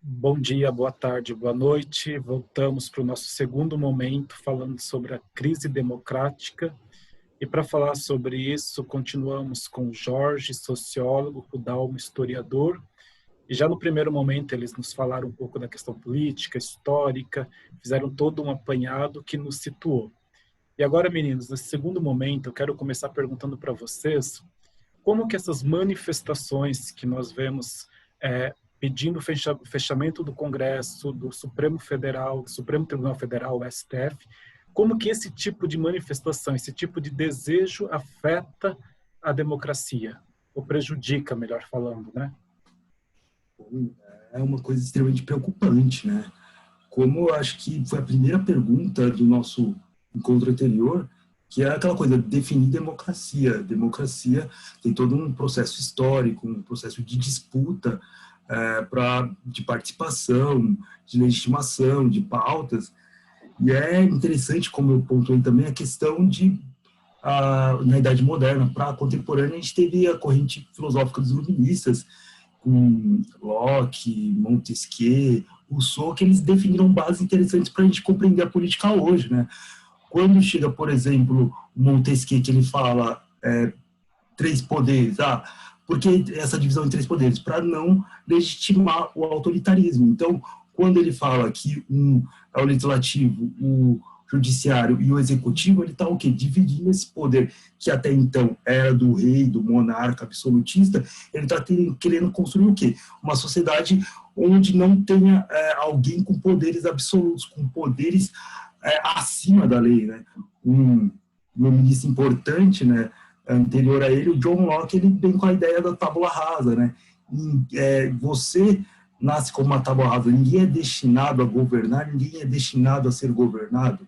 Bom dia, boa tarde, boa noite. Voltamos para o nosso segundo momento, falando sobre a crise democrática. E para falar sobre isso, continuamos com o Jorge, sociólogo, o Dalmo, historiador. E já no primeiro momento, eles nos falaram um pouco da questão política, histórica, fizeram todo um apanhado que nos situou. E agora, meninos, nesse segundo momento, eu quero começar perguntando para vocês como que essas manifestações que nós vemos pedindo o fechamento do Congresso, do Supremo Federal, do Supremo Tribunal Federal, o STF, como que esse tipo de manifestação, esse tipo de desejo afeta a democracia, ou prejudica, melhor falando, né? É uma coisa extremamente preocupante, né? Como eu acho que foi a primeira pergunta do nosso encontro anterior, que é aquela coisa, definir democracia. Democracia tem todo um processo histórico, um processo de disputa de participação, de legitimação, de pautas. E é interessante, como eu pontuei também, a questão de, na Idade Moderna, para a contemporânea, a gente teve a corrente filosófica dos iluministas, com Locke, Montesquieu, Rousseau, que eles definiram bases interessantes para a gente compreender a política hoje, né? Quando chega, por exemplo, Montesquieu, que ele fala três poderes, por que essa divisão em três poderes? Para não legitimar o autoritarismo. Então, quando ele fala que é o legislativo, o judiciário e o executivo, ele está o quê? Dividindo esse poder que até então era do rei, do monarca absolutista, ele está querendo construir o quê? Uma sociedade onde não tenha alguém com poderes absolutos, com poderes acima da lei, né? Um ministro importante, né, anterior a ele, o John Locke, ele vem com a ideia da tábula rasa, né? Você nasce como uma tábua rasa, ninguém é destinado a governar, ninguém é destinado a ser governado.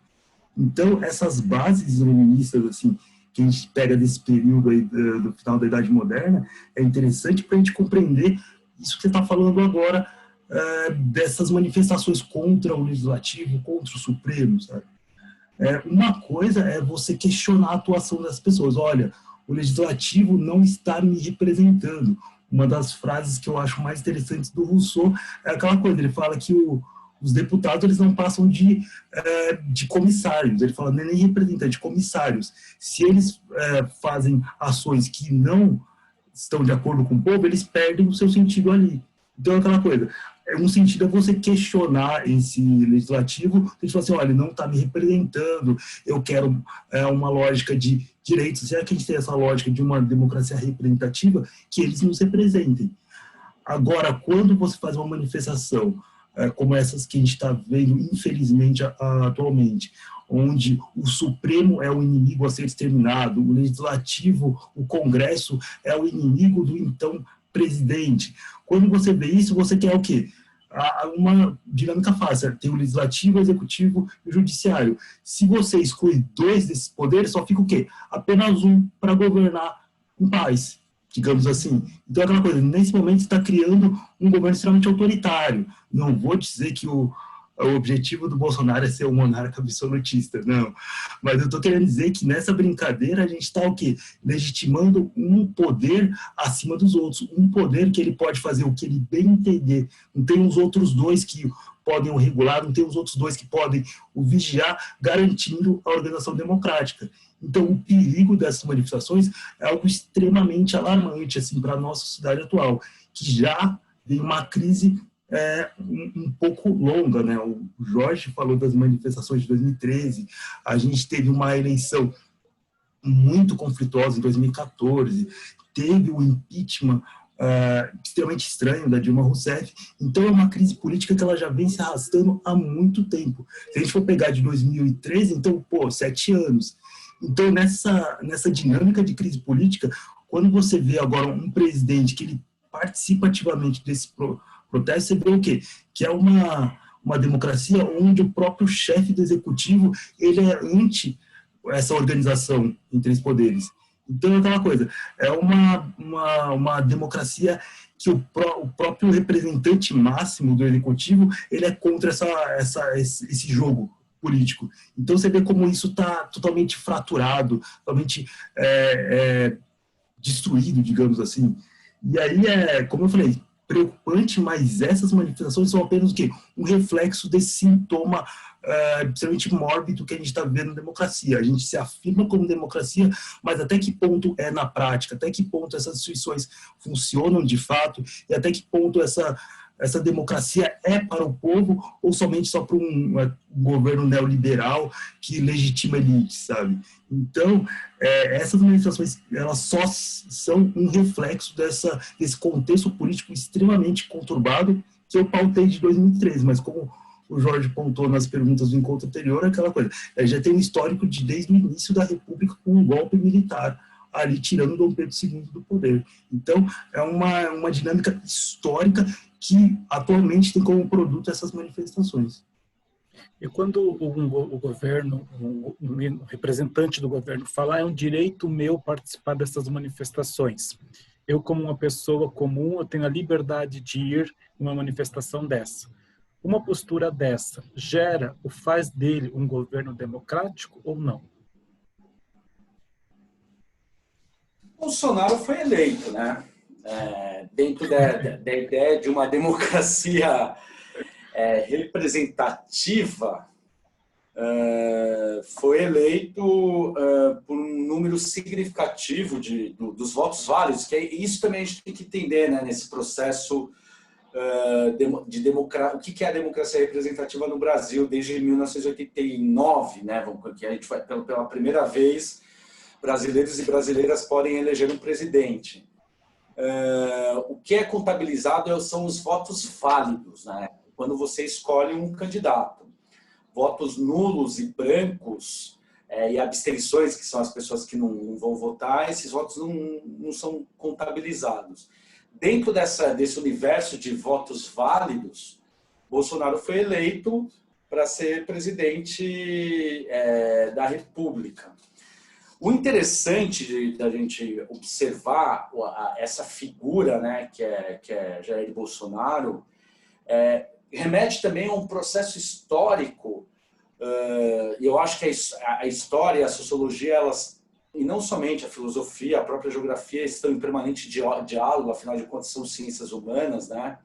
Então, essas bases iluministas, assim, que a gente pega desse período aí do final da Idade Moderna, é interessante para a gente compreender isso que você está falando agora, dessas manifestações contra o Legislativo, contra o Supremo, sabe? Uma coisa é você questionar a atuação das pessoas. Olha, o Legislativo não está me representando. Uma das frases que eu acho mais interessantes do Rousseau é aquela coisa, ele fala que os deputados eles não passam de comissários, ele fala nem representantes, de comissários. Se eles fazem ações que não estão de acordo com o povo, eles perdem o seu sentido ali. Então é aquela coisa, um sentido é você questionar esse legislativo, você fala assim, olha, ele não está me representando, eu quero uma lógica de direitos, será que a gente tem essa lógica de uma democracia representativa, que eles nos representem? Agora, quando você faz uma manifestação como essas que a gente está vendo, infelizmente, atualmente, onde o Supremo é o inimigo a ser exterminado, o Legislativo, o Congresso é o inimigo do então presidente. Quando você vê isso, você quer o quê? Uma dinâmica fácil, tem o Legislativo, o Executivo e o Judiciário. Se você exclui dois desses poderes, só fica o quê? Apenas um para governar em paz, digamos assim. Então é aquela coisa, nesse momento você está criando um governo extremamente autoritário. Não vou dizer que o objetivo do Bolsonaro é ser um monarca absolutista, não. Mas eu estou querendo dizer que nessa brincadeira a gente está o quê? Legitimando um poder acima dos outros, um poder que ele pode fazer o que ele bem entender. Não tem os outros dois que podem o regular, não tem os outros dois que podem o vigiar, garantindo a organização democrática. Então, o perigo dessas manifestações é algo extremamente alarmante assim, para a nossa sociedade atual, que já tem uma crise um pouco longa, né? O Jorge falou das manifestações de 2013, a gente teve uma eleição muito conflituosa em 2014, teve o impeachment extremamente estranho da Dilma Rousseff, então é uma crise política que ela já vem se arrastando há muito tempo. Se a gente for pegar de 2013, então, 7 anos. Então, nessa dinâmica de crise política, quando você vê agora um presidente que ele participa ativamente desse protesto, você vê o quê? Que é uma democracia onde o próprio chefe do executivo ele é anti essa organização em três poderes. Então é aquela coisa, é uma democracia que o próprio representante máximo do executivo ele é contra esse jogo político. Então você vê como isso está totalmente fraturado, totalmente destruído, digamos assim. E aí, como eu falei, preocupante, mas essas manifestações são apenas o quê? Um reflexo desse sintoma extremamente mórbido que a gente está vendo na democracia. A gente se afirma como democracia, mas até que ponto é na prática? Até que ponto essas instituições funcionam de fato? E até que ponto essa democracia é para o povo ou somente só para um governo neoliberal que legitima elites, sabe? Então, essas manifestações, elas só são um reflexo desse contexto político extremamente conturbado que eu pautei de 2013, mas como o Jorge pontuou nas perguntas do encontro anterior, aquela coisa, já tem um histórico desde o início da República com um golpe militar, ali tirando Dom Pedro II do poder. Então, é uma dinâmica histórica que atualmente tem como produto essas manifestações. E quando o governo, um representante do governo fala, é um direito meu participar dessas manifestações. Eu, como uma pessoa comum, eu tenho a liberdade de ir em uma manifestação dessa. Uma postura dessa gera ou faz dele um governo democrático ou não? Bolsonaro foi eleito, né? Dentro da ideia de uma democracia representativa, foi eleito por um número significativo dos votos válidos, que isso também a gente tem que entender, né, nesse processo de democracia. O que é a democracia representativa no Brasil desde 1989, né? Que a gente vai, pela primeira vez, brasileiros e brasileiras podem eleger um presidente. O que é contabilizado são os votos válidos, né? Quando você escolhe um candidato. Votos nulos e brancos e abstenções, que são as pessoas que não vão votar, esses votos não são contabilizados. Dentro desse universo de votos válidos, Bolsonaro foi eleito para ser presidente da República. O interessante da gente observar essa figura, né, que é Jair Bolsonaro, remete também a um processo histórico. E eu acho que a história, a sociologia, elas, e não somente a filosofia, a própria geografia, estão em permanente diálogo, afinal de contas são ciências humanas, né?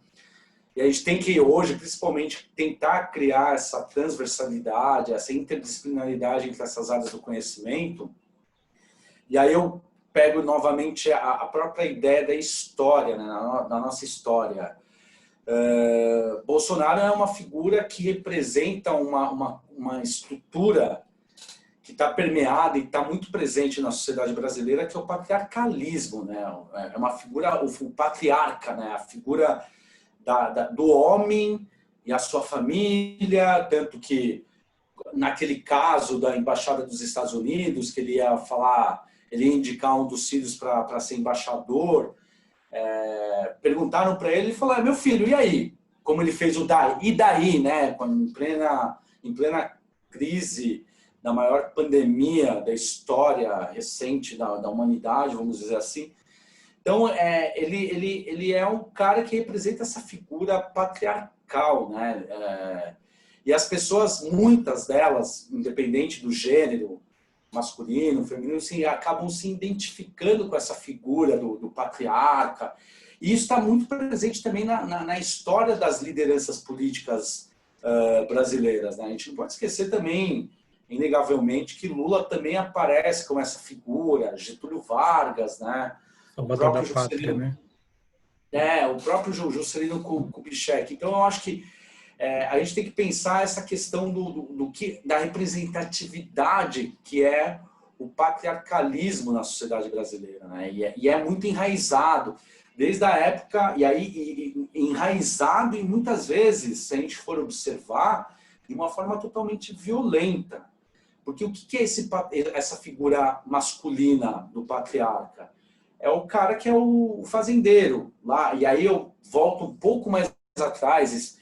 E a gente tem que hoje, principalmente, tentar criar essa transversalidade, essa interdisciplinaridade entre essas áreas do conhecimento. E aí eu pego novamente a própria ideia da história, né? Da nossa história. Bolsonaro é uma figura que representa uma estrutura que está permeada e está muito presente na sociedade brasileira, que é o patriarcalismo, né? É uma figura, o patriarca, né? A figura do homem e a sua família, tanto que naquele caso da embaixada dos Estados Unidos, que ele ia indicar um dos filhos para ser embaixador, perguntaram para ele e falaram: meu filho, e aí? Como ele fez o e daí, né? Em plena crise da maior pandemia da história recente da humanidade, vamos dizer assim. Então, ele é um cara que representa essa figura patriarcal, né? E as pessoas, muitas delas, independente do gênero, masculino, feminino, assim, acabam se identificando com essa figura do patriarca. E isso está muito presente também na história das lideranças políticas brasileiras, né? A gente não pode esquecer também, inegavelmente, que Lula também aparece como essa figura, Getúlio Vargas, né? O próprio da pátria, né? O próprio Juscelino Kubitschek. Então, eu acho que a gente tem que pensar essa questão da representatividade que é o patriarcalismo na sociedade brasileira, né? E é muito enraizado desde a época, enraizado e muitas vezes, se a gente for observar, de uma forma totalmente violenta. Porque o que é essa figura masculina do patriarca? É o cara que é o fazendeiro lá. E aí eu volto um pouco mais atrás.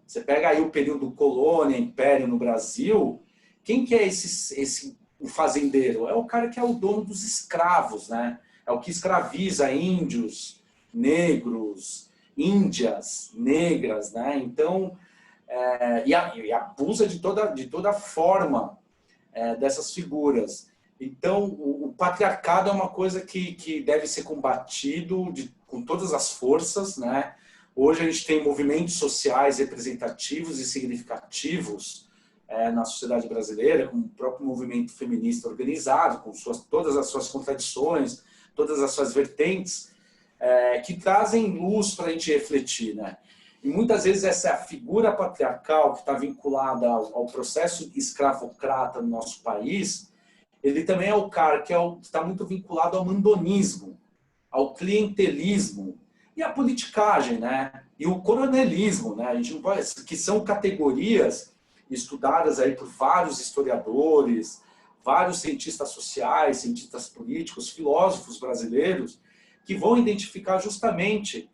Você pega aí o período colônia, império no Brasil. Quem que é o fazendeiro? É o cara que é o dono dos escravos, né? É o que escraviza índios, negros, índias, negras, né? Então, e abusa de toda forma dessas figuras. Então, o patriarcado é uma coisa que deve ser combatido com todas as forças, né? Hoje a gente tem movimentos sociais representativos e significativos na sociedade brasileira, como o próprio movimento feminista organizado, com todas as suas contradições, todas as suas vertentes, que trazem luz para a gente refletir, né? E muitas vezes essa figura patriarcal que está vinculada ao processo escravocrata no nosso país, ele também é o cara que está muito vinculado ao mandonismo, ao clientelismo e à politicagem, né? E o coronelismo, né? A gente não pode, que são categorias estudadas aí por vários historiadores, vários cientistas sociais, cientistas políticos, filósofos brasileiros, que vão identificar justamente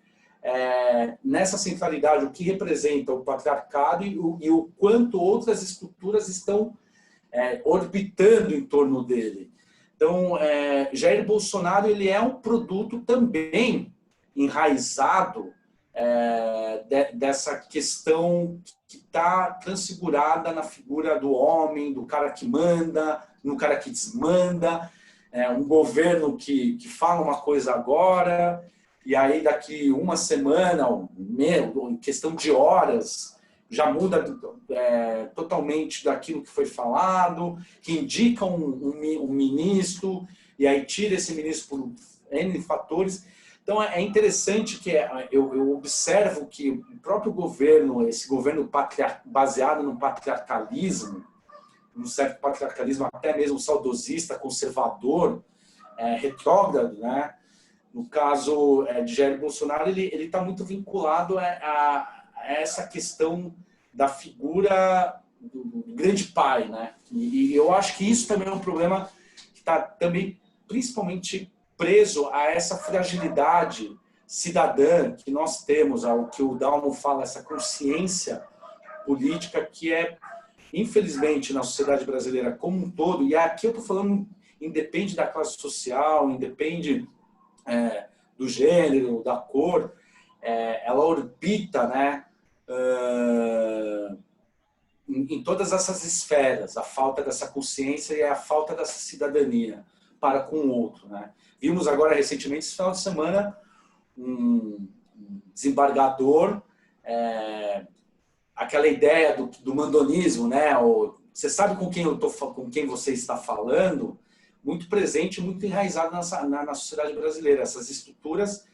nessa centralidade o que representa o patriarcado e o quanto outras estruturas estão orbitando em torno dele. Então, Jair Bolsonaro ele é um produto também enraizado dessa questão que está transfigurada na figura do homem, do cara que manda, no cara que desmanda, um governo que fala uma coisa agora, e aí daqui uma semana, em questão de horas, já muda totalmente daquilo que foi falado, que indica um ministro, e aí tira esse ministro por N fatores. Então, é interessante que eu observo que o próprio governo, esse governo baseado no patriarcalismo, um certo patriarcalismo até mesmo saudosista, conservador, retrógrado, né? No caso de Jair Bolsonaro, ele está muito vinculado a essa questão da figura do grande pai, né? E eu acho que isso também é um problema que está também principalmente preso a essa fragilidade cidadã que nós temos, ao que o Dalmo fala, essa consciência política que infelizmente, na sociedade brasileira como um todo, e aqui eu estou falando, independe da classe social, independe do gênero, da cor, ela orbita, né, em todas essas esferas, a falta dessa consciência e a falta dessa cidadania para com o outro, né? Vimos agora recentemente, esse final de semana, um desembargador, aquela ideia do mandonismo, né? Você sabe com quem você está falando, muito presente, muito enraizado na sociedade brasileira, essas estruturas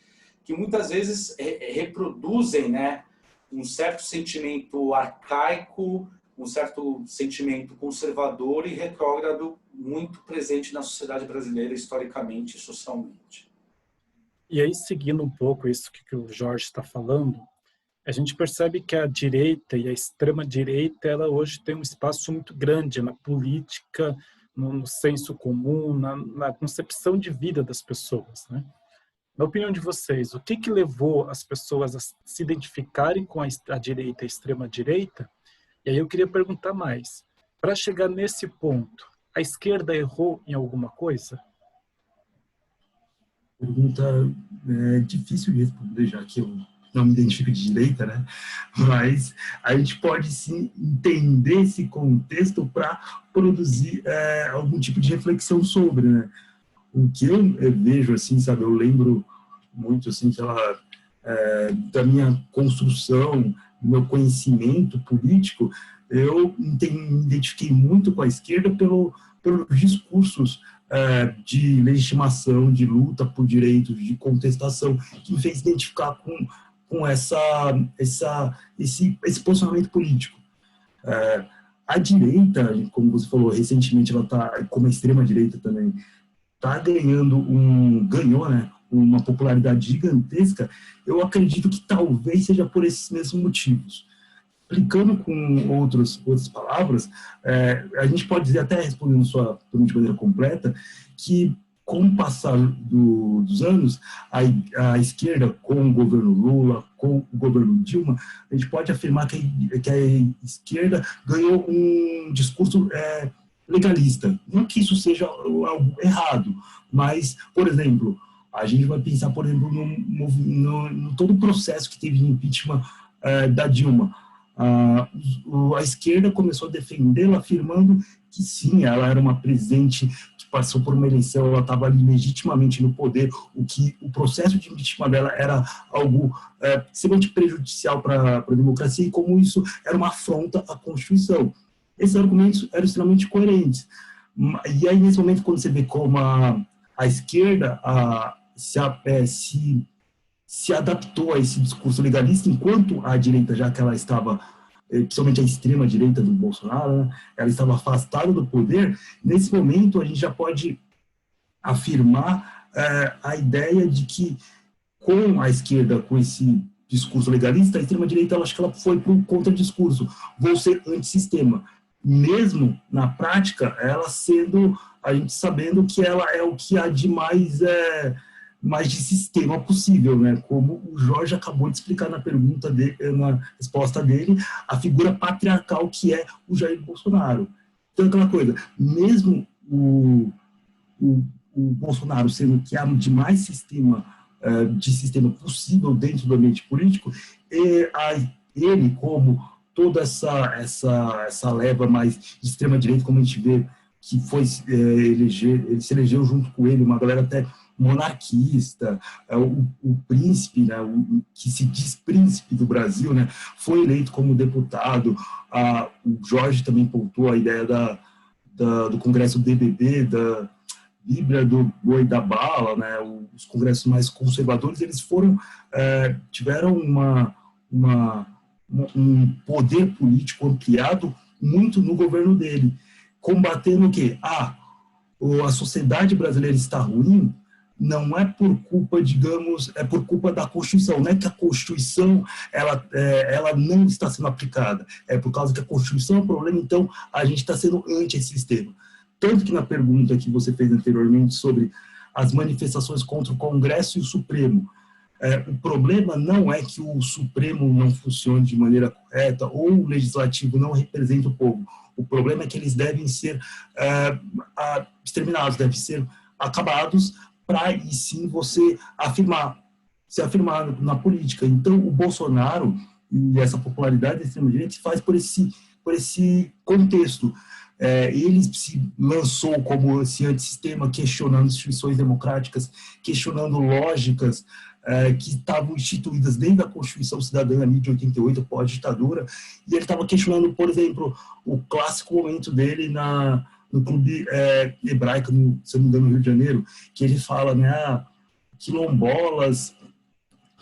que muitas vezes reproduzem, né, um certo sentimento arcaico, um certo sentimento conservador e retrógrado muito presente na sociedade brasileira, historicamente e socialmente. E aí, seguindo um pouco isso que o Jorge está falando, a gente percebe que a direita e a extrema-direita, ela hoje tem um espaço muito grande na política, no senso comum, na concepção de vida das pessoas, né? Na opinião de vocês, o que levou as pessoas a se identificarem com a direita e a extrema-direita? E aí eu queria perguntar mais. Para chegar nesse ponto, a esquerda errou em alguma coisa? Pergunta difícil de responder, já que eu não me identifico de direita, né? Mas a gente pode sim entender esse contexto para produzir algum tipo de reflexão sobre, né? O que eu vejo, assim, sabe, eu lembro muito, assim, da minha construção, do meu conhecimento político, eu me identifiquei muito com a esquerda pelos discursos de legitimação, de luta por direitos, de contestação, que me fez identificar com esse posicionamento político. A direita, como você falou, recentemente ela está, como a extrema-direita também, ganhou, né, uma popularidade gigantesca. Eu acredito que talvez seja por esses mesmos motivos. Explicando com outras palavras, a gente pode dizer, até respondendo sua pergunta de maneira completa, que com o passar dos anos, a esquerda, com o governo Lula, com o governo Dilma, a gente pode afirmar que a esquerda ganhou um discurso legalista. Não que isso seja algo errado, mas, por exemplo, a gente vai pensar, por exemplo, no todo o processo que teve de impeachment da Dilma. A esquerda começou a defendê-la, afirmando que sim, ela era uma presidente que passou por uma eleição, ela estava ali legitimamente no poder, o processo de impeachment dela era algo extremamente prejudicial para a democracia e como isso era uma afronta à Constituição. Esses argumentos eram extremamente coerentes. E aí, nesse momento, quando você vê como a esquerda se adaptou a esse discurso legalista, enquanto a direita, já que ela estava, principalmente a extrema-direita do Bolsonaro, né, ela estava afastada do poder, nesse momento a gente já pode afirmar a ideia de que, com a esquerda, com esse discurso legalista, a extrema-direita, acho que ela foi para um contradiscurso, vou ser antissistema. Mesmo na prática, ela sendo, a gente sabendo que ela é o que há de mais de sistema possível, né? Como o Jorge acabou de explicar na resposta dele, a figura patriarcal que é o Jair Bolsonaro. Então, aquela coisa, mesmo o Bolsonaro sendo que há de mais sistema possível dentro do ambiente político, ele, como toda essa leva mais de extrema-direita, como a gente vê, que foi ele se elegeu junto com ele, uma galera até monarquista, o príncipe, né, que se diz príncipe do Brasil, né, foi eleito como deputado. O Jorge também pontuou a ideia do Congresso BBB, da Bíblia do Boi da Bala, né, os congressos mais conservadores, eles tiveram um poder político ampliado muito no governo dele, combatendo o quê? A sociedade brasileira está ruim, não é por culpa, digamos, é por culpa da Constituição, não é que a Constituição ela não está sendo aplicada, é por causa que a Constituição é o problema, então a gente está sendo anti-sistema. Tanto que na pergunta que você fez anteriormente sobre as manifestações contra o Congresso e o Supremo, o problema não é que o Supremo não funcione de maneira correta ou o Legislativo não representa o povo. O problema é que eles devem ser exterminados, devem ser acabados para aí sim você se afirmar na política. Então, o Bolsonaro e essa popularidade da extrema-direita se faz por esse contexto. Ele se lançou como esse antissistema, questionando instituições democráticas, questionando lógicas que estavam instituídas desde a Constituição Cidadã ali de 88, pós-ditadura, e ele estava questionando, por exemplo, o clássico momento dele no Clube Hebraico, se não me engano, no Rio de Janeiro, que ele fala, né, quilombolas,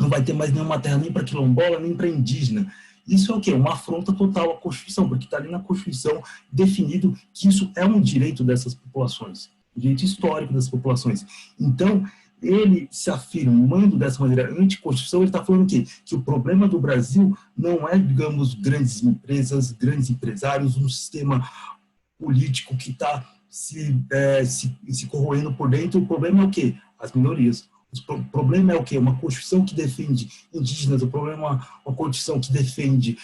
não vai ter mais nenhuma terra nem para quilombola, nem para indígena. Isso é o quê? Uma afronta total à Constituição, porque está ali na Constituição definido que isso é um direito dessas populações, um direito histórico dessas populações. Então, ele se afirmando dessa maneira anticonstituição, ele está falando que o problema do Brasil não é, digamos, grandes empresas, grandes empresários, um sistema político que está se corroendo por dentro. O problema é o quê? As minorias. O problema é o quê? Uma Constituição que defende indígenas, o problema é uma Constituição que defende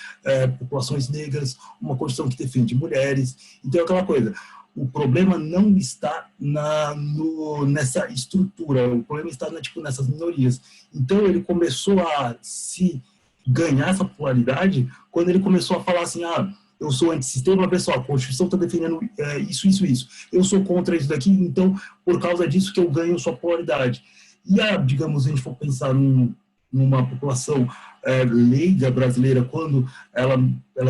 populações negras, uma Constituição que defende mulheres. Então, é aquela coisa. O problema não está nessa estrutura, o problema está nessas minorias. Então, ele começou a se ganhar essa popularidade quando ele começou a falar assim, eu sou antissistema, pessoal, a Constituição está defendendo isso. Eu sou contra isso daqui, então, por causa disso que eu ganho sua popularidade. E, digamos, a gente for pensar numa população leiga brasileira, quando ela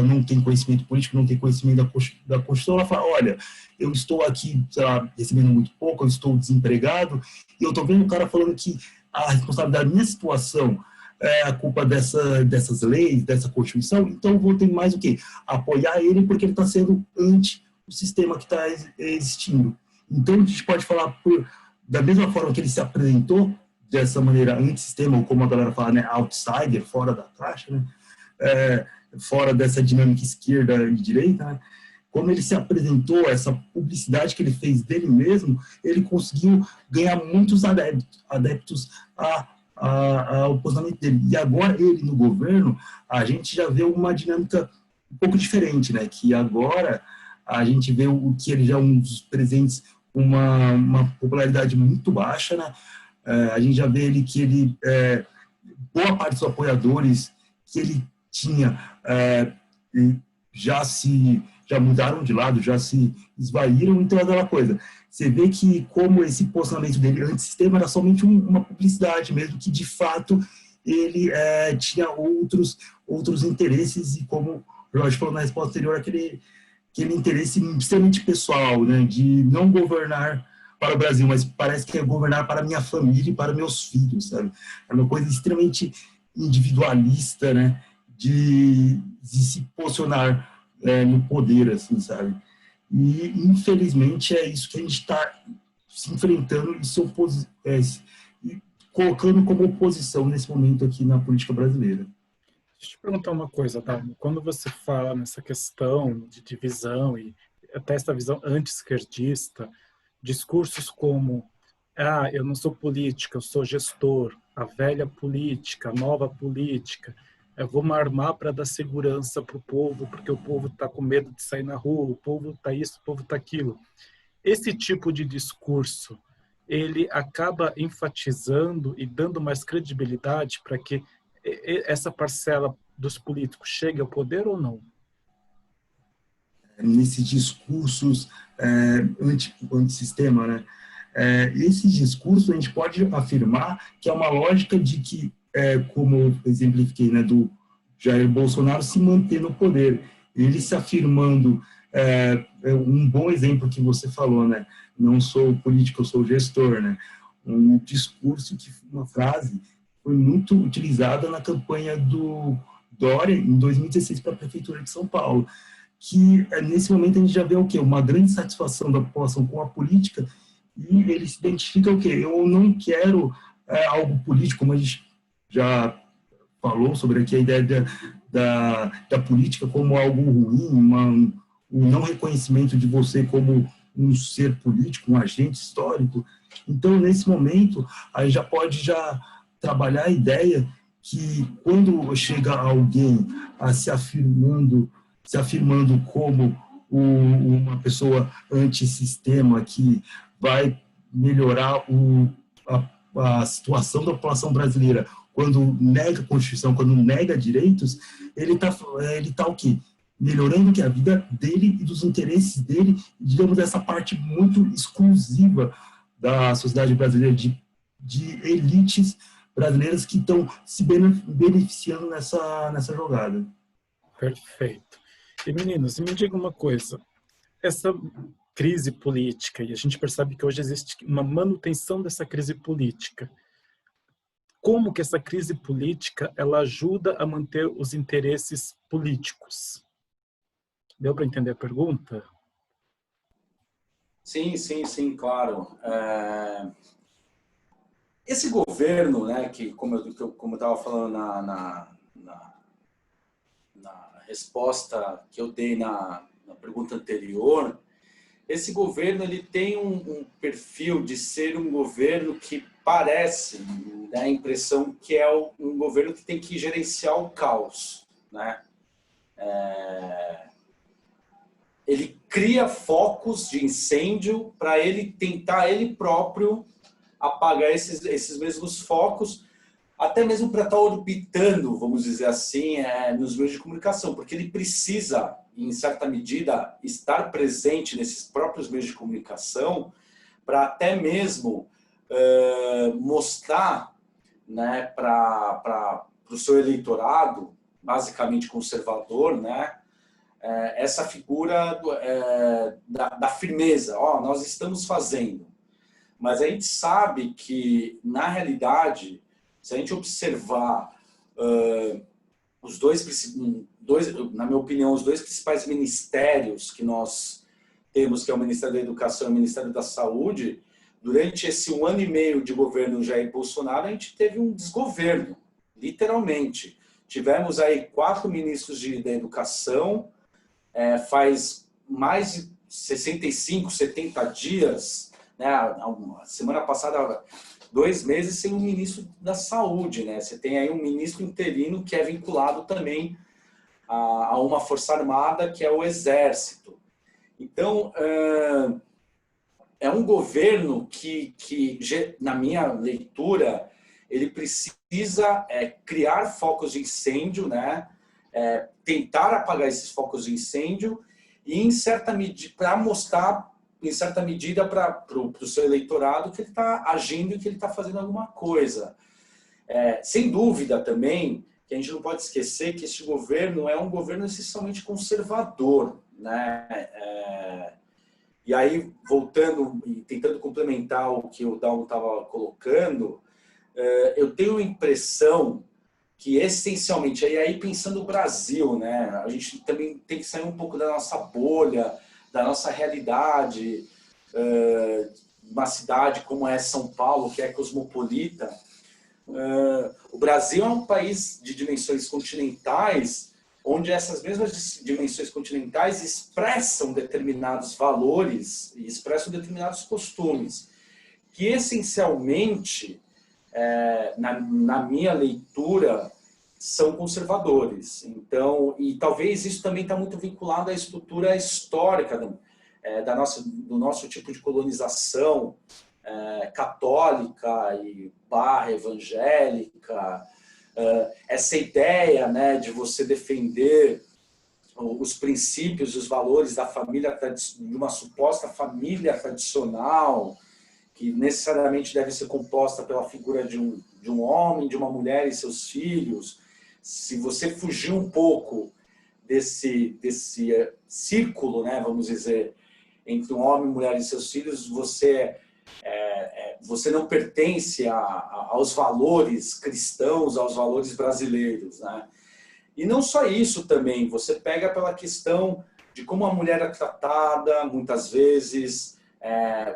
não tem conhecimento político, não tem conhecimento da Constituição, ela fala, olha, eu estou aqui, sei lá, recebendo muito pouco, eu estou desempregado, e eu estou vendo o cara falando que a responsabilidade da minha situação é a culpa dessas leis, dessa Constituição, então eu vou ter mais o quê? Apoiar ele porque ele está sendo anti o sistema que está existindo. Então, a gente pode falar da mesma forma que ele se apresentou, dessa maneira antissistema, ou como a galera fala, né, outsider, fora da caixa, né, fora dessa dinâmica esquerda e direita, né, como ele se apresentou, essa publicidade que ele fez dele mesmo, ele conseguiu ganhar muitos adeptos ao posicionamento dele. E agora, ele no governo, a gente já vê uma dinâmica um pouco diferente, né, que agora a gente vê o que ele já é um dos presidentes com uma popularidade muito baixa, né, a gente já vê boa parte dos apoiadores que ele tinha já já mudaram de lado, já se esvaíram, então é aquela coisa. Você vê que como esse posicionamento dele antissistema era somente uma publicidade mesmo, que de fato ele tinha outros interesses, e como o Jorge falou na resposta anterior, aquele interesse extremamente pessoal, né, de não governar para o Brasil, mas parece que é governar para a minha família e para meus filhos, sabe? É uma coisa extremamente individualista, né, de se posicionar no poder, assim, sabe? E, infelizmente, é isso que a gente está se enfrentando e colocando como oposição nesse momento aqui na política brasileira. Deixa eu te perguntar uma coisa, tá? Quando você fala nessa questão de divisão e até essa visão anti-esquerdista, discursos como eu não sou política, eu sou gestor, a velha política, a nova política, eu vou me armar para dar segurança para o povo, porque o povo está com medo de sair na rua, o povo está isso, o povo está aquilo. Esse tipo de discurso, ele acaba enfatizando e dando mais credibilidade para que essa parcela dos políticos chegue ao poder ou não? Nesses discursos antissistema, né? Esse discurso a gente pode afirmar que é uma lógica de que, como eu exemplifiquei, né, do Jair Bolsonaro se manter no poder, ele se afirmando, um bom exemplo que você falou, né? Não sou político, eu sou gestor, né? Um discurso, uma frase foi muito utilizada na campanha do Dória em 2016 para a Prefeitura de São Paulo, que nesse momento a gente já vê o quê? Uma grande satisfação da população com a política, e ele se identifica o quê? Eu não quero algo político, como a gente já falou sobre aqui, a ideia da política como algo ruim, um não reconhecimento de você como um ser político, um agente histórico. Então, nesse momento, aí já pode trabalhar a ideia que quando chega alguém se afirmando como uma pessoa antissistema que vai melhorar a situação da população brasileira, quando nega a Constituição, quando nega direitos, ele tá o quê? Melhorando que a vida dele e dos interesses dele, digamos, essa parte muito exclusiva da sociedade brasileira, de elites brasileiras que estão se beneficiando nessa jogada. Perfeito. E meninos, me diga uma coisa, essa crise política, e a gente percebe que hoje existe uma manutenção dessa crise política, como que essa crise política ela ajuda a manter os interesses políticos? Deu para entender a pergunta? Sim, claro. Esse governo, né, que como eu estava falando na resposta que eu dei na pergunta anterior, esse governo ele tem um perfil de ser um governo que parece, dá a impressão que é um governo que tem que gerenciar o caos, né? Ele cria focos de incêndio para ele tentar ele próprio apagar esses mesmos focos, até mesmo para estar orbitando, vamos dizer assim, nos meios de comunicação, porque ele precisa, em certa medida, estar presente nesses próprios meios de comunicação para até mesmo mostrar, né, para o seu eleitorado, basicamente conservador, né, essa figura da firmeza. Nós estamos fazendo. Mas a gente sabe que, na realidade, se a gente observar os dois, na minha opinião, os dois principais ministérios que nós temos, que é o Ministério da Educação e o Ministério da Saúde, durante esse 1 ano e meio de governo Jair Bolsonaro, a gente teve um desgoverno, literalmente. Tivemos aí 4 ministros da Educação, faz mais de 65, 70 dias, né, semana passada, 2 meses sem um ministro da Saúde, né? Você tem aí um ministro interino que é vinculado também a uma força armada, que é o Exército. Então, é um governo que, na minha leitura, ele precisa criar focos de incêndio, né? Tentar apagar esses focos de incêndio e em certa medida para mostrar, em certa medida, para o seu eleitorado que ele está agindo e que ele está fazendo alguma coisa. Sem dúvida também que a gente não pode esquecer que esse governo é um governo essencialmente conservador, né? E aí, voltando e tentando complementar o que o Dalmo estava colocando, eu tenho a impressão que, essencialmente, e aí pensando no Brasil, né, a gente também tem que sair um pouco da nossa bolha, da nossa realidade, uma cidade como é São Paulo, que é cosmopolita. O Brasil é um país de dimensões continentais, onde essas mesmas dimensões continentais expressam determinados valores e expressam determinados costumes, que essencialmente, na minha leitura, são conservadores. Então, e talvez isso também está muito vinculado à estrutura histórica do nosso tipo de colonização católica e barra evangélica, essa ideia, né, de você defender os princípios, os valores da família, de uma suposta família tradicional, que necessariamente deve ser composta pela figura de um homem, de uma mulher e seus filhos. Se você fugir um pouco desse círculo, né, vamos dizer, entre um homem, mulher e seus filhos, você não pertence aos valores cristãos, aos valores brasileiros, né? E não só isso também, você pega pela questão de como a mulher é tratada, muitas vezes,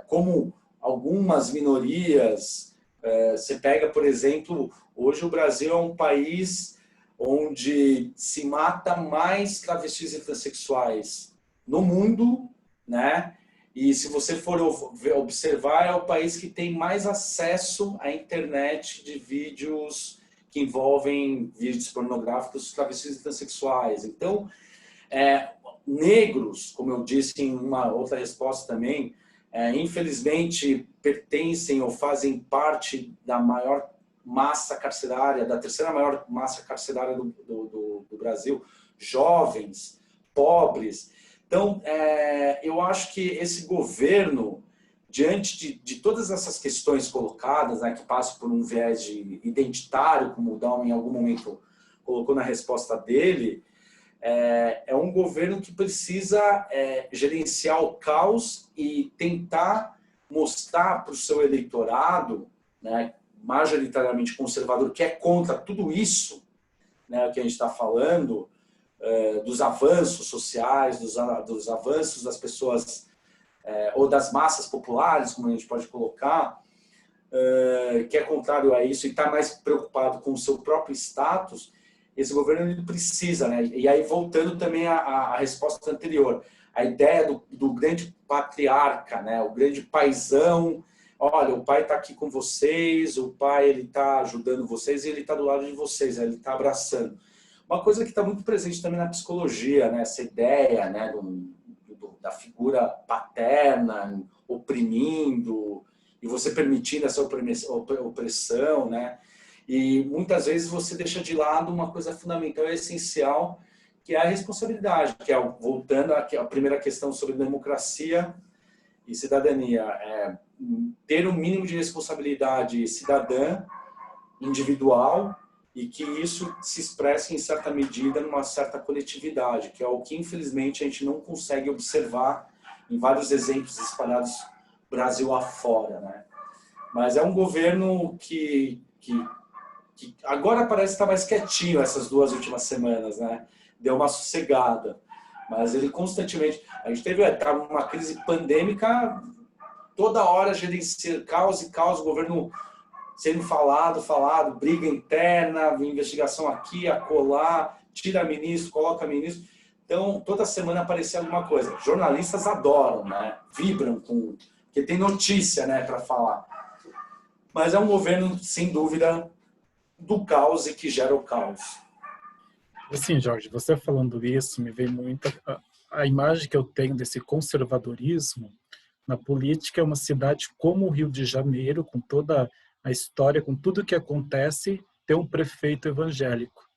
como algumas minorias. Você pega, por exemplo, hoje o Brasil é um país onde se mata mais travestis e transexuais no mundo, né? E se você for observar, é o país que tem mais acesso à internet de vídeos que envolvem vídeos pornográficos, travestis e transexuais. Então, negros, como eu disse em uma outra resposta também, infelizmente pertencem ou fazem parte da maior massa carcerária, da terceira maior massa carcerária do Brasil, jovens, pobres. Então, eu acho que esse governo, diante de todas essas questões colocadas, né, que passam por um viés identitário, como o Dalmo em algum momento colocou na resposta dele, é um governo que precisa gerenciar o caos e tentar mostrar para o seu eleitorado, né, majoritariamente conservador, que é contra tudo isso, né, que a gente está falando, dos avanços sociais, dos avanços das pessoas, ou das massas populares, como a gente pode colocar, que é contrário a isso e está mais preocupado com o seu próprio status. Esse governo ele precisa, né? E aí, voltando também à resposta anterior, a ideia do grande patriarca, né? O grande paizão. Olha, o pai está aqui com vocês, o pai ele está ajudando vocês e ele está do lado de vocês, ele está abraçando. Uma coisa que está muito presente também na psicologia, né? Essa ideia, né? Da figura paterna oprimindo e você permitindo essa opressão, né? E muitas vezes você deixa de lado uma coisa fundamental e essencial, que é a responsabilidade, que é, voltando à primeira questão sobre democracia e cidadania, ter um mínimo de responsabilidade cidadã, individual, e que isso se expresse em certa medida numa certa coletividade, que é o que infelizmente a gente não consegue observar em vários exemplos espalhados Brasil afora, né? Mas é um governo que agora parece estar mais quietinho essas 2 últimas semanas, né? Deu uma sossegada, mas ele constantemente... A gente teve uma crise pandêmica, toda hora gerenciando caos e caos, o governo sendo falado, briga interna, investigação aqui, acolá, tira ministro, coloca ministro. Então, toda semana aparecia alguma coisa. Jornalistas adoram, né? Vibram porque tem notícia, né, para falar. Mas é um governo, sem dúvida, do caos e que gera o caos. Assim, Jorge, você falando isso, me vem muito a imagem que eu tenho desse conservadorismo na política. É uma cidade como o Rio de Janeiro, com toda a história, com tudo que acontece, ter um prefeito evangélico,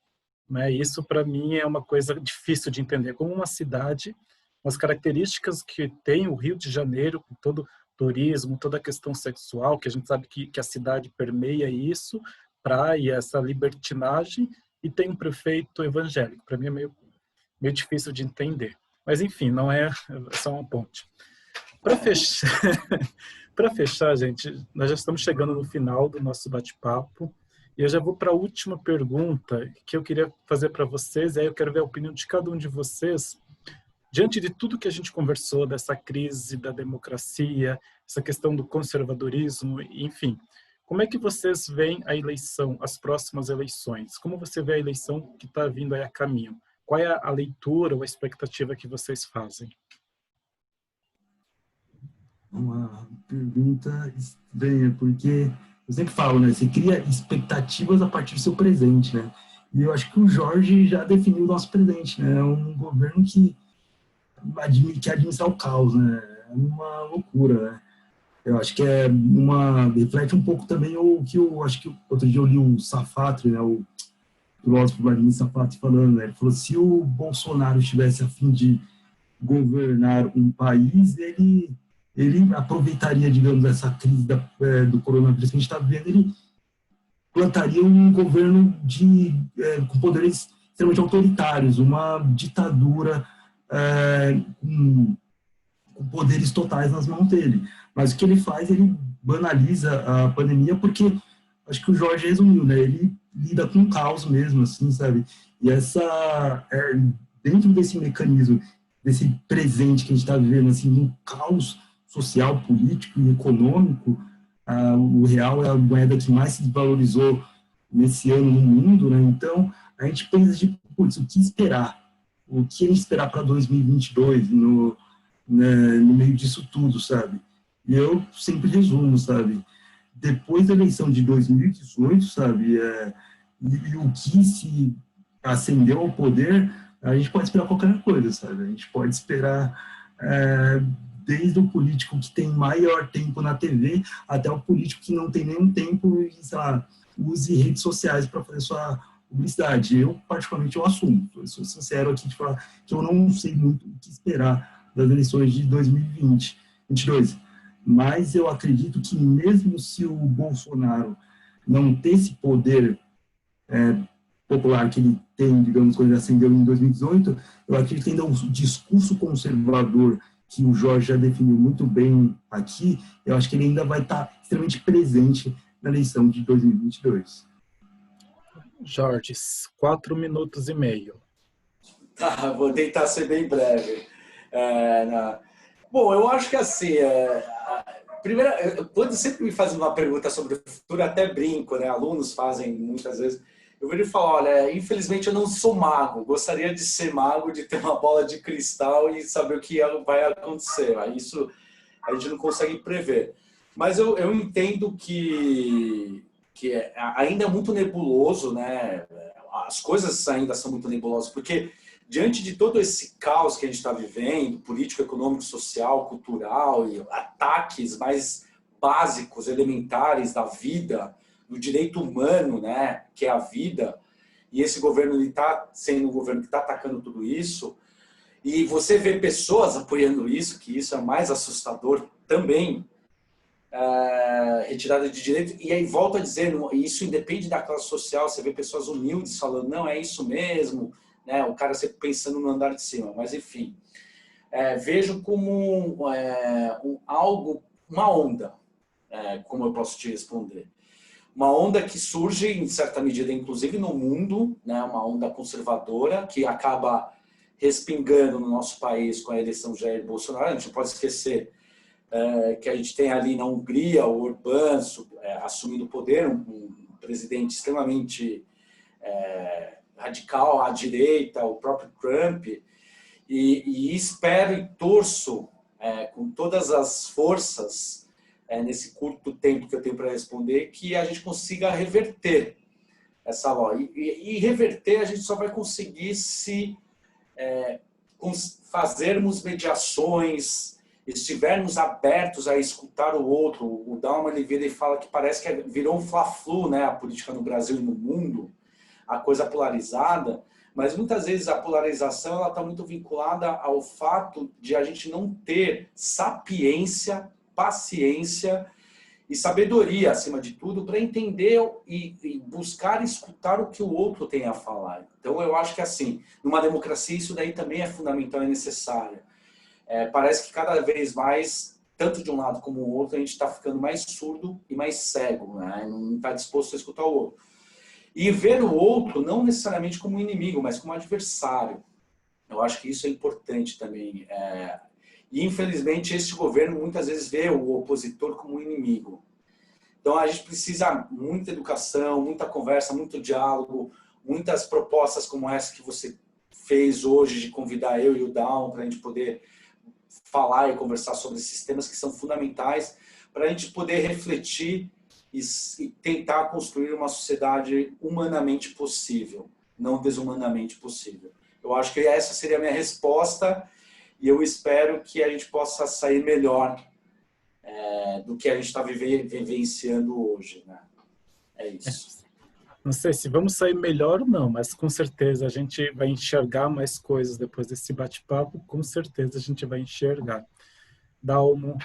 né? Isso, para mim, é uma coisa difícil de entender. Como uma cidade as características que tem o Rio de Janeiro, com todo o turismo, toda a questão sexual, que a gente sabe que a cidade permeia isso, praia, essa libertinagem, e tem um prefeito evangélico. Para mim é meio difícil de entender. Mas, enfim, não é só uma ponte. Para fechar, para fechar, gente, nós já estamos chegando no final do nosso bate-papo, e eu já vou para a última pergunta que eu queria fazer para vocês, e aí eu quero ver a opinião de cada um de vocês, diante de tudo que a gente conversou, dessa crise da democracia, essa questão do conservadorismo, enfim, como é que vocês veem a eleição, as próximas eleições? Como você vê a eleição que está vindo aí a caminho? Qual é a leitura ou a expectativa que vocês fazem? Uma pergunta estranha, porque eu sempre falo, né? Você cria expectativas a partir do seu presente, né? E eu acho que o Jorge já definiu o nosso presente, né? É um governo que quer administrar o caos, né? É uma loucura, né? Eu acho que reflete um pouco também o que eu acho que outro dia eu li o Safatri, né? O filósofo Vladimir Safatri falando, né? Ele falou: se o Bolsonaro estivesse a fim de governar um país, ele aproveitaria, digamos, essa crise do coronavírus que a gente está vivendo, ele plantaria um governo com poderes extremamente autoritários, uma ditadura com poderes totais nas mãos dele. Mas o que ele faz, ele banaliza a pandemia, porque acho que o Jorge resumiu, né? Ele lida com o caos mesmo, assim, sabe? E dentro desse mecanismo, desse presente que a gente está vivendo, assim, um caos social, político e econômico, o real é a moeda que mais se desvalorizou nesse ano no mundo, né? Então, a gente pensa de, putz, o que esperar? O que a gente esperar para 2022 no meio disso tudo, sabe? E eu sempre resumo, sabe? Depois da eleição de 2018, sabe? E o que se ascendeu ao poder, a gente pode esperar qualquer coisa, sabe? A gente pode esperar desde o político que tem maior tempo na TV até o político que não tem nenhum tempo e, sei lá, use redes sociais para fazer sua publicidade. Eu, particularmente, eu assumo. Eu sou sincero aqui de falar que eu não sei muito o que esperar das eleições de 2022. Mas eu acredito que mesmo se o Bolsonaro não ter esse poder popular que ele tem, digamos, quando ele ascendeu em 2018, eu acredito que ainda o discurso conservador que o Jorge já definiu muito bem aqui, eu acho que ele ainda vai estar extremamente presente na eleição de 2022. Jorge, 4 minutos e meio. Tá, vou tentar ser bem breve. Bom, eu acho que assim, primeiro, quando sempre me fazem uma pergunta sobre o futuro, até brinco, né? Alunos fazem muitas vezes. Eu vou lhe falar: olha, infelizmente eu não sou mago. Gostaria de ser mago, de ter uma bola de cristal e saber o que vai acontecer. Isso a gente não consegue prever. Mas eu entendo que ainda é muito nebuloso, né? As coisas ainda são muito nebulosas, porque diante de todo esse caos que a gente está vivendo, político, econômico, social, cultural, e ataques mais básicos, elementares da vida, do direito humano, né, que é a vida, e esse governo está sendo um governo que está atacando tudo isso, e você vê pessoas apoiando isso, que isso é mais assustador também, retirada de direito, e aí volta a dizer, isso independe da classe social, você vê pessoas humildes falando, não, é isso mesmo, né, o cara sempre pensando no andar de cima, mas enfim, vejo como uma onda, como eu posso te responder. Uma onda que surge, em certa medida, inclusive no mundo, né, uma onda conservadora, que acaba respingando no nosso país com a eleição de Jair Bolsonaro. A gente não pode esquecer que a gente tem ali na Hungria o Orbán assumindo o poder, um presidente extremamente radical à direita, o próprio Trump, e espero e torço com todas as forças, nesse curto tempo que eu tenho para responder, que a gente consiga reverter essa voz. E reverter a gente só vai conseguir se fazermos mediações, estivermos abertos a escutar o outro. O Dalma ele vira e fala que parece que virou um fla-flu, né, a política no Brasil e no mundo, a coisa polarizada, mas muitas vezes a polarização está muito vinculada ao fato de a gente não ter sapiência, paciência e sabedoria, acima de tudo, para entender e buscar escutar o que o outro tem a falar. Então, eu acho que, assim, numa democracia, isso daí também é fundamental e necessário. Parece que cada vez mais, tanto de um lado como do outro, a gente está ficando mais surdo e mais cego, né? Não está disposto a escutar o outro. E ver o outro não necessariamente como inimigo, mas como adversário. Eu acho que isso é importante também. E, infelizmente, este governo muitas vezes vê o opositor como inimigo. Então, a gente precisa muita educação, muita conversa, muito diálogo, muitas propostas como essa que você fez hoje, de convidar eu e o Down para a gente poder falar e conversar sobre esses temas que são fundamentais para a gente poder refletir e tentar construir uma sociedade humanamente possível, não desumanamente possível. Eu acho que essa seria a minha resposta e eu espero que a gente possa sair melhor do que a gente está vivenciando hoje, né? É isso. Não sei se vamos sair melhor ou não, mas com certeza a gente vai enxergar mais coisas depois desse bate-papo, com certeza a gente vai enxergar. Dalmo,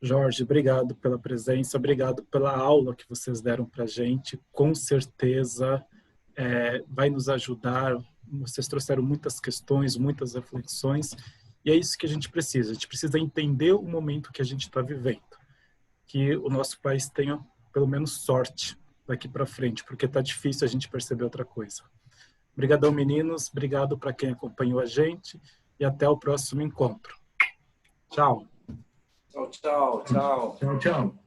Jorge, obrigado pela presença, obrigado pela aula que vocês deram para a gente, com certeza vai nos ajudar, vocês trouxeram muitas questões, muitas reflexões, e é isso que a gente precisa entender o momento que a gente está vivendo, que o nosso país tenha pelo menos sorte daqui para frente, porque está difícil a gente perceber outra coisa. Obrigadão, meninos, obrigado para quem acompanhou a gente e até o próximo encontro. Tchau. Tchau, tchau, tchau. Tchau, tchau.